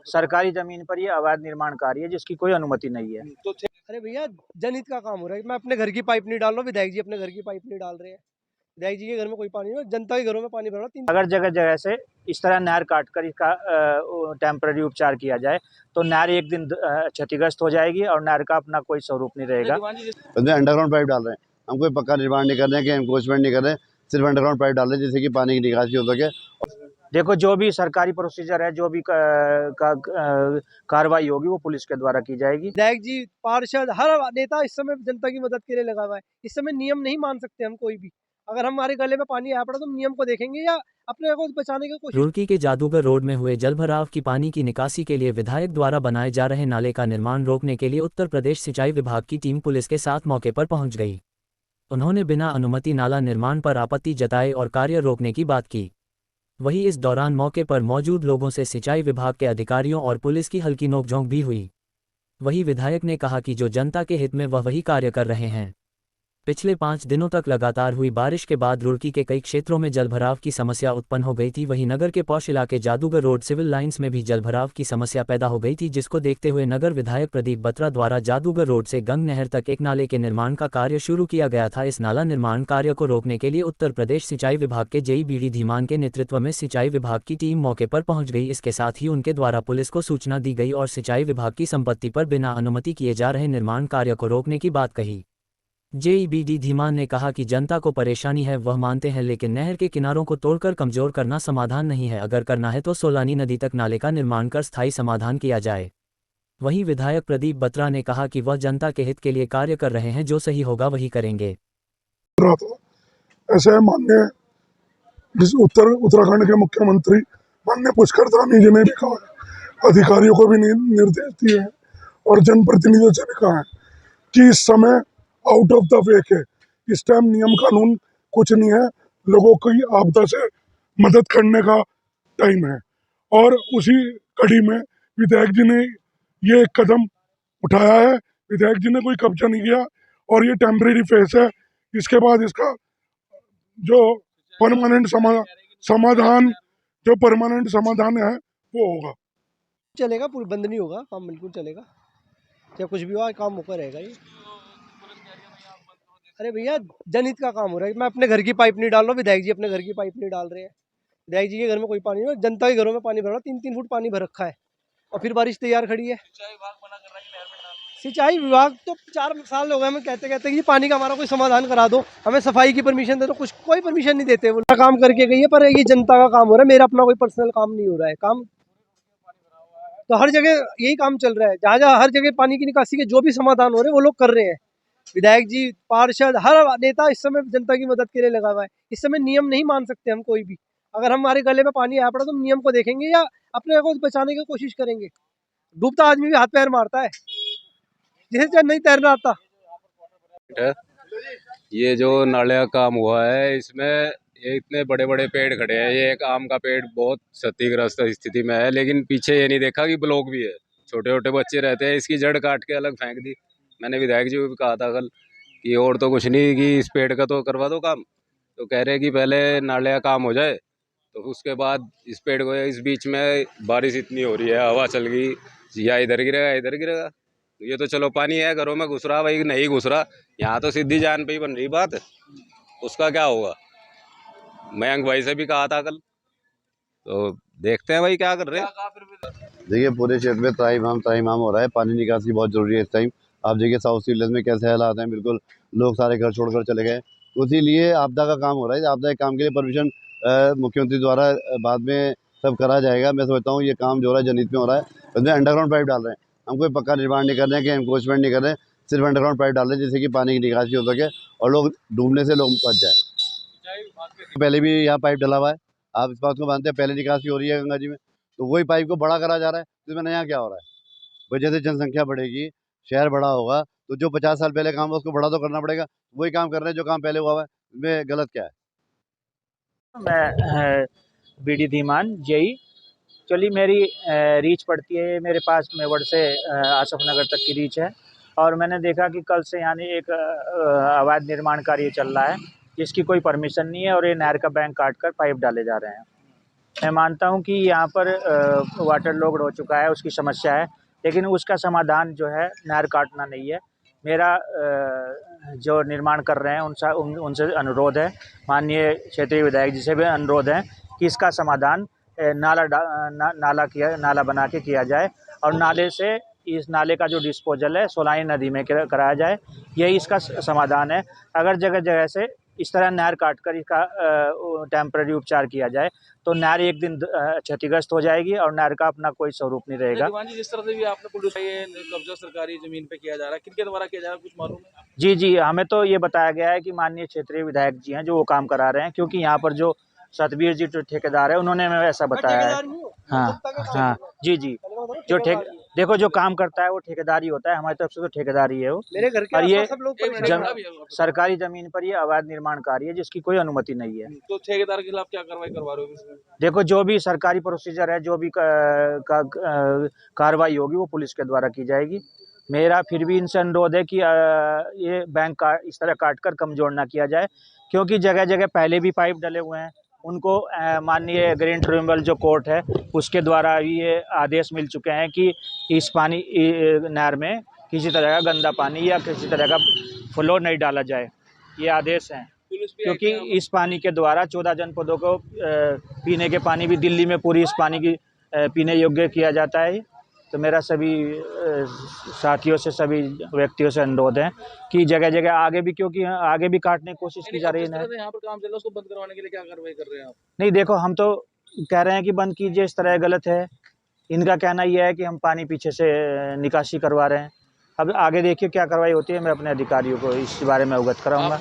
सरकारी जमीन पर ये अवैध निर्माण कार्य है जिसकी कोई अनुमति नहीं है। तो अरे भैया, जनहित का काम हो रहा है। मैं अपने घर की पाइप नहीं डाल रहा हूँ, विधायक जी अपने घर की पाइप नहीं डाल रहे हैं। विधायक जी के घर में कोई पानी नहीं है, जनता के घरों में पानी भर रहा है। अगर जगह जगह से इस तरह नहर काटकर इसका टेम्पररी उपचार किया जाए तो नहर एक दिन क्षतिग्रस्त हो जाएगी और नहर का अपना कोई स्वरूप नहीं रहेगा। अंडरग्राउंड पाइप डाल रहे हैं, हम कोई पक्का निर्माण नहीं कर रहे हैं कि एनक्रोचमेंट नहीं कर रहे हैं, सिर्फ अंडरग्राउंड पाइप डाल रहे हैं जिससे कि पानी की निकासी हो सके। देखो, जो भी सरकारी प्रोसीजर है, जो भी कार्रवाई होगी वो पुलिस के द्वारा की जाएगी। विधायक जी, पार्षद, हर नेता इस समय जनता की मदद के लिए लगा हुआ है। इस समय नियम नहीं मान सकते हम कोई भी। अगर हमारे गले में पानी आया पड़ा तो हम नियम को देखेंगे या अपने को बचाने की कोशिश। रुड़की के जादूगर रोड में हुए जलभराव की पानी की निकासी के लिए विधायक द्वारा बनाए जा रहे नाले का निर्माण रोकने के लिए उत्तर प्रदेश सिंचाई विभाग की टीम पुलिस के साथ मौके पर पहुंच गई। उन्होंने बिना अनुमति नाला निर्माण पर आपत्ति जताई और कार्य रोकने की बात की। वहीं इस दौरान मौके पर मौजूद लोगों से सिंचाई विभाग के अधिकारियों और पुलिस की हल्की नोकझोंक भी हुई। वहीं विधायक ने कहा कि जो जनता के हित में वह वही कार्य कर रहे हैं। पिछले 5 दिनों तक लगातार हुई बारिश के बाद रुड़की के कई क्षेत्रों में जलभराव की समस्या उत्पन्न हो गई थी। वहीं नगर के पौष इलाके जादूगर रोड सिविल लाइंस में भी जलभराव की समस्या पैदा हो गई थी, जिसको देखते हुए नगर विधायक प्रदीप बत्रा द्वारा जादूगर रोड से गंग नहर तक एक नाले के निर्माण का कार्य शुरू किया गया था। इस नाला निर्माण कार्य को रोकने के लिए उत्तर प्रदेश सिंचाई विभाग के जेई बीडी धीमान के नेतृत्व में सिंचाई विभाग की टीम मौके पर पहुंच गई। इसके साथ ही उनके द्वारा पुलिस को सूचना दी गई और सिंचाई विभाग की संपत्ति पर बिना अनुमति किए जा रहे निर्माण कार्य को रोकने की बात कही। जेईबीडी धीमान ने कहा कि जनता को परेशानी है वह मानते हैं, लेकिन नहर के किनारों को तोड़कर कमजोर करना समाधान नहीं है। अगर करना है तो सोलानी नदी तक नाले का निर्माण कर स्थायी समाधान किया जाए। वहीं विधायक प्रदीप बत्रा ने कहा कि वह जनता के हित के लिए कार्य कर रहे हैं, जो सही होगा वही करेंगे। ऐसे माननीय उत्तराखंड के मुख्यमंत्री माननीय पुष्कर धामी जी ने भी कहा है, अधिकारियों को भी निर्देश दिए हैं और जनप्रतिनिधियों से भी कहा है कि इस समय आउट ऑफ द वे के इस टाइम नियम कानून कुछ नहीं है, लोगों की आपदा से मदद करने का टाइम है। और उसी कड़ी में विधायक जी ने ये कदम उठाया है। विधायक जी ने कोई कब्जा नहीं किया और ये टेम्परेरी फेस है। इसके बाद इसका जो परमानेंट समाधान है वो होगा। चलेगा, पूरी बंद नहीं होगा, काम बिल्कुल चलेगा। चाहे कुछ भी हो, काम होकर रहेगा ये। अरे भैया, जनहित का काम हो रहा है। मैं अपने घर की पाइप नहीं डाल रहा हूँ, विधायक जी अपने घर की पाइप नहीं डाल रहे हैं। विधायक जी के घर में कोई पानी नहीं है, जनता के घरों में पानी भर रहा है। 3-3 फुट पानी भर रखा है और फिर बारिश तैयार खड़ी है। सिंचाई विभाग तो 4 साल हो गए हमें कहते कहते कि पानी का हमारा कोई समाधान करा दो, हमें सफाई की परमिशन दे दो, कुछ कोई परमिशन नहीं देते। वो काम करके गई है, पर ये जनता का काम हो रहा है, मेरा अपना कोई पर्सनल काम नहीं हो रहा है। काम तो हर जगह यही काम चल रहा है, जहाँ जहाँ हर जगह पानी की निकासी के जो भी समाधान हो रहे हैं वो लोग कर रहे हैं। विधायक जी, पार्षद, हर नेता इस समय जनता की मदद के लिए लगा हुआ है। इस समय नियम नहीं मान सकते हम कोई भी। अगर हमारे गले में पानी आया पड़ा तो हम नियम को देखेंगे या अपने को बचाने की कोशिश करेंगे। डूबता आदमी भी हाथ पैर मारता है, जिसे नहीं तैरना आता। ये जो नाले का काम हुआ है, इसमें ये इतने बड़े बड़े पेड़ खड़े हैं। ये एक आम का पेड़ बहुत क्षतिग्रस्त स्थिति में है, लेकिन पीछे ये नहीं देखा कि ब्लॉक भी है, छोटे छोटे बच्चे रहते हैं। इसकी जड़ काट के अलग फेंक दी। मैंने विधायक जी को भी कहा था कल कि और तो कुछ नहीं, कि इस पेड़ का तो करवा दो काम। तो कह रहे हैं कि पहले नाले का काम हो जाए तो उसके बाद इस पेड़ को। इस बीच में बारिश इतनी हो रही है, हवा चल गई, या इधर गिरेगा इधर गिरेगा। ये तो चलो पानी है घरों में घुस रहा, भाई नहीं घुस रहा, यहाँ तो सीधी जान पे ही बन रही बात, उसका क्या होगा। मयंक भाई से भी कहा था कल, तो देखते हैं भाई क्या कर रहे हैं। देखिए, पूरे क्षेत्र में त्राहिमाम हो रहा है। पानी निकासी बहुत जरूरी है इस टाइम। आप देखिए साउथ सिविल में कैसे हालात हैं, बिल्कुल लोग सारे घर छोड़कर चले गए। तो इसीलिए आपदा का काम हो रहा है। आपदा के काम के लिए परमिशन मुख्यमंत्री द्वारा बाद में सब करा जाएगा। मैं समझता हूँ ये काम जो हो रहा है जनहित में हो रहा है। उसमें अंडरग्राउंड पाइप डाल रहे हैं, हम कोई पक्का निर्माण नहीं कर रहे हैं कि एनक्रोचमेंट नहीं कर रहे हैं, सिर्फ अंडरग्राउंड पाइप डाल रहे हैं जिससे कि पानी की निकासी हो सके और लोग डूबने से लोग बच जाए। पहले भी यहाँ पाइप डला हुआ है, आप इस बात को मानते हैं। पहले निकासी हो रही है गंगा जी में, तो वही पाइप को बड़ा करा जा रहा है। तो इसमें नया क्या हो रहा है? भाई जैसे जनसंख्या बढ़ेगी, शहर बड़ा होगा, तो जो 50 साल पहले काम हुआ उसको बड़ा तो करना पड़ेगा। वही काम कर रहे हैं जो काम पहले हुआ है, इसमें गलत क्या है? मैं बीडी धीमान जेई। चलिए, मेरी रीच पड़ती है मेरे पास मेवड़ से आसफ नगर तक की रीच है। और मैंने देखा कि कल से यानी एक अवैध निर्माण कार्य चल रहा है जिसकी कोई परमिशन नहीं है और ये नहर का बैंक काट कर पाइप डाले जा रहे हैं। मैं मानता हूं कि यहाँ पर वाटर लॉग्ड हो चुका है, उसकी समस्या है, लेकिन उसका समाधान जो है नहर काटना नहीं है। मेरा जो निर्माण कर रहे हैं उनसे अनुरोध है, माननीय क्षेत्रीय विधायक जी से भी अनुरोध है कि इसका समाधान नाला बना के किया जाए और नाले से इस नाले का जो डिस्पोजल है सोलाइन नदी में कराया जाए। यही इसका समाधान है। अगर जगह जगह से इस तरह नहर काटकर इसका टेम्पररी उपचार किया जाए तो नहर एक दिन क्षतिग्रस्त हो जाएगी और नहर का अपना कोई स्वरूप नहीं रहेगा। दीवान जी, जिस तरह से भी आपने पुलिस ये कब्जा सरकारी जमीन पे किया जा रहा है, किनके द्वारा किया जा रहा है, कुछ मालूम है? जी जी, हमें तो ये बताया गया है कि माननीय क्षेत्रीय विधायक जी हैं जो वो काम करा रहे हैं, क्योंकि यहाँ पर जो सतबीर जी जो ठेकेदार है उन्होंने हमें ऐसा बताया है। हाँ हाँ जी जी, जो देखो जो काम करता है वो ठेकेदार ही होता है, हमारी तरफ से तो ठेकेदार ही है वो। मेरे घर के और ये आसपास सब लोग सरकारी जमीन पर ये अवैध निर्माण कार्य है जिसकी कोई अनुमति नहीं है। तो ठेकेदार के खिलाफ क्या कार्रवाई करवा रहे हो इसमें? देखो जो भी सरकारी प्रोसीजर है, जो भी कार्रवाई होगी वो पुलिस के द्वारा की जाएगी। मेरा फिर भी इनसे अनुरोध है कि ये बैंक का इस तरह काटकर कमजोर ना किया जाए, क्योंकि जगह जगह पहले भी पाइप डले हुए हैं। उनको माननीय ग्रीन ट्रिब्यूनल जो कोर्ट है उसके द्वारा ये आदेश मिल चुके हैं कि इस पानी नहर में किसी तरह का गंदा पानी या किसी तरह का फ्लो नहीं डाला जाए, ये आदेश हैं। क्योंकि इस पानी के द्वारा 14 जनपदों को पीने के पानी भी दिल्ली में पूरी इस पानी की पीने योग्य किया जाता है। तो मेरा सभी साथियों से, सभी व्यक्तियों से अनुरोध है कि जगह जगह आगे भी, क्योंकि आगे भी काटने की कोशिश की जा रही है। यहाँ पर काम चल रहा है, उसको बंद करवाने के लिए क्या कार्रवाई कर रहे हैं आप? नहीं देखो, हम तो कह रहे हैं कि बंद कीजिए, इस तरह गलत है। इनका कहना यह है कि हम पानी पीछे से निकासी करवा रहे हैं। अब आगे देखिए क्या कार्रवाई होती है, मैं अपने अधिकारियों को इस बारे में अवगत कराऊंगा।